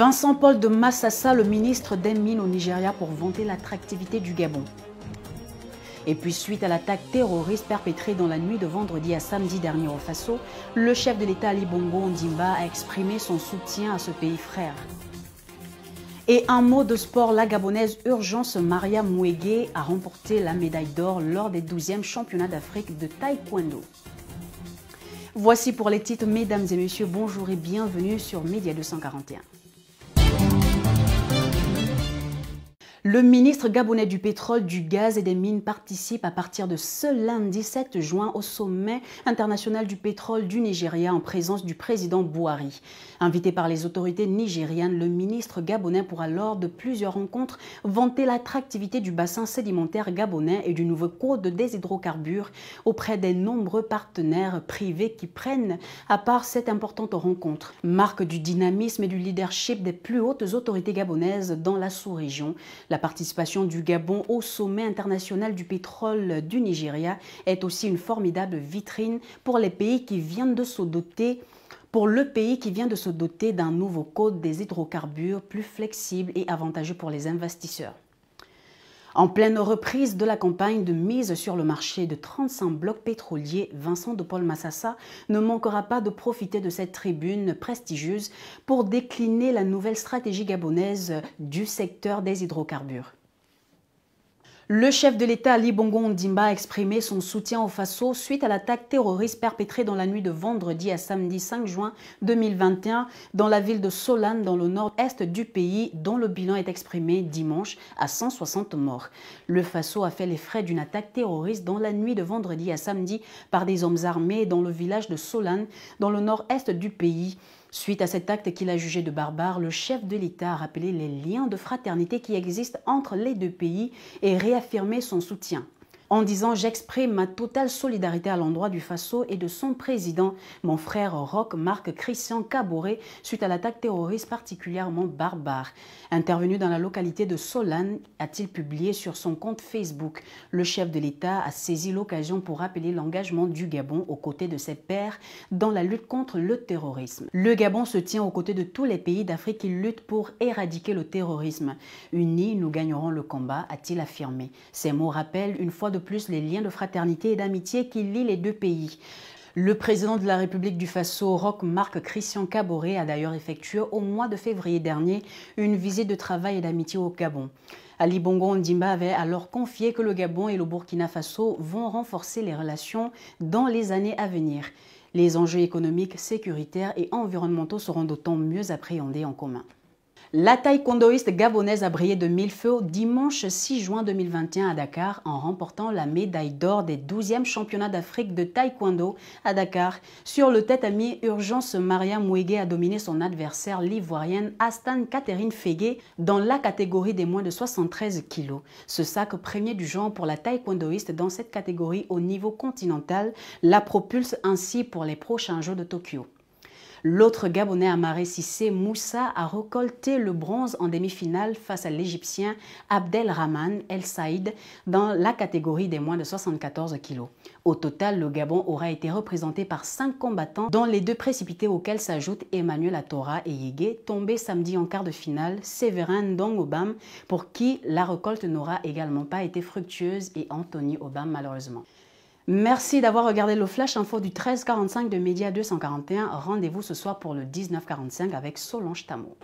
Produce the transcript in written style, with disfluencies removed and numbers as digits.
Vincent Paul de Massassa, le ministre des Mines au Nigeria, pour vanter l'attractivité du Gabon. Et puis suite à l'attaque terroriste perpétrée dans la nuit de vendredi à samedi dernier au Faso, le chef de l'État Ali Bongo Ondimba a exprimé son soutien à ce pays frère. Et un mot de sport, la Gabonaise Urgence Maria Mouégué a remporté la médaille d'or lors des 12e championnats d'Afrique de taekwondo. Voici pour les titres, mesdames et messieurs, bonjour et bienvenue sur Média 241. Le ministre gabonais du pétrole, du gaz et des mines participe à partir de ce lundi 7 juin au sommet international du pétrole du Nigeria en présence du président Buhari. Invité par les autorités nigérianes, le ministre gabonais pourra lors de plusieurs rencontres vanter l'attractivité du bassin sédimentaire gabonais et du nouveau code des hydrocarbures auprès des nombreux partenaires privés qui prennent à part cette importante rencontre. Marque du dynamisme et du leadership des plus hautes autorités gabonaises dans la sous-région. La participation du Gabon au sommet international du pétrole du Nigeria est aussi une formidable vitrine pour les pays qui viennent de se doter d'un nouveau code des hydrocarbures plus flexible et avantageux pour les investisseurs. En pleine reprise de la campagne de mise sur le marché de 35 blocs pétroliers, Vincent de Paul Massassa ne manquera pas de profiter de cette tribune prestigieuse pour décliner la nouvelle stratégie gabonaise du secteur des hydrocarbures. Le chef de l'État Ali Bongo Ondimba a exprimé son soutien au Faso suite à l'attaque terroriste perpétrée dans la nuit de vendredi à samedi 5 juin 2021 dans la ville de Solane dans le nord-est du pays, dont le bilan est exprimé dimanche à 160 morts. Le Faso a fait les frais d'une attaque terroriste dans la nuit de vendredi à samedi par des hommes armés dans le village de Solane dans le nord-est du pays. Suite à cet acte qu'il a jugé de barbare, le chef de l'État a rappelé les liens de fraternité qui existent entre les deux pays et réaffirmé son soutien. En disant « J'exprime ma totale solidarité à l'endroit du Faso et de son président, mon frère Roch Marc Christian Kaboré, suite à l'attaque terroriste particulièrement barbare. » Intervenu dans la localité de Solane, a-t-il publié sur son compte Facebook. Le chef de l'État a saisi l'occasion pour rappeler l'engagement du Gabon aux côtés de ses pairs dans la lutte contre le terrorisme. Le Gabon se tient aux côtés de tous les pays d'Afrique qui luttent pour éradiquer le terrorisme. Unis, nous gagnerons le combat, a-t-il affirmé. Ces mots rappellent une fois de plus les liens de fraternité et d'amitié qui lient les deux pays. Le président de la République du Faso, Roch Marc Christian Kaboré, a d'ailleurs effectué au mois de février dernier une visite de travail et d'amitié au Gabon. Ali Bongo Ondimba avait alors confié que le Gabon et le Burkina Faso vont renforcer les relations dans les années à venir. Les enjeux économiques, sécuritaires et environnementaux seront d'autant mieux appréhendés en commun. La taekwondoïste gabonaise a brillé de mille feux dimanche 6 juin 2021 à Dakar en remportant la médaille d'or des 12e championnats d'Afrique de taekwondo à Dakar. Sur le tatami, Urgence Maria Mouégué a dominé son adversaire, l'ivoirienne Astan Catherine Fegué, dans la catégorie des moins de 73 kg. Ce sac premier du genre pour la taekwondoïste dans cette catégorie au niveau continental la propulse ainsi pour les prochains Jeux de Tokyo. L'autre Gabonais Amaré Cissé Moussa a récolté le bronze en demi-finale face à l'Égyptien Abdelrahman El Saïd dans la catégorie des moins de 74 kg. Au total, le Gabon aura été représenté par 5 combattants, dont les deux précipités auxquels s'ajoutent Emmanuel Atora et Yégué, tombés samedi en quart de finale, Séverin Ndong Obam, pour qui la récolte n'aura également pas été fructueuse, et Anthony Obam malheureusement. Merci d'avoir regardé le Flash Info du 13h45 de Média 241. Rendez-vous ce soir pour le 19h45 avec Solange Tamo.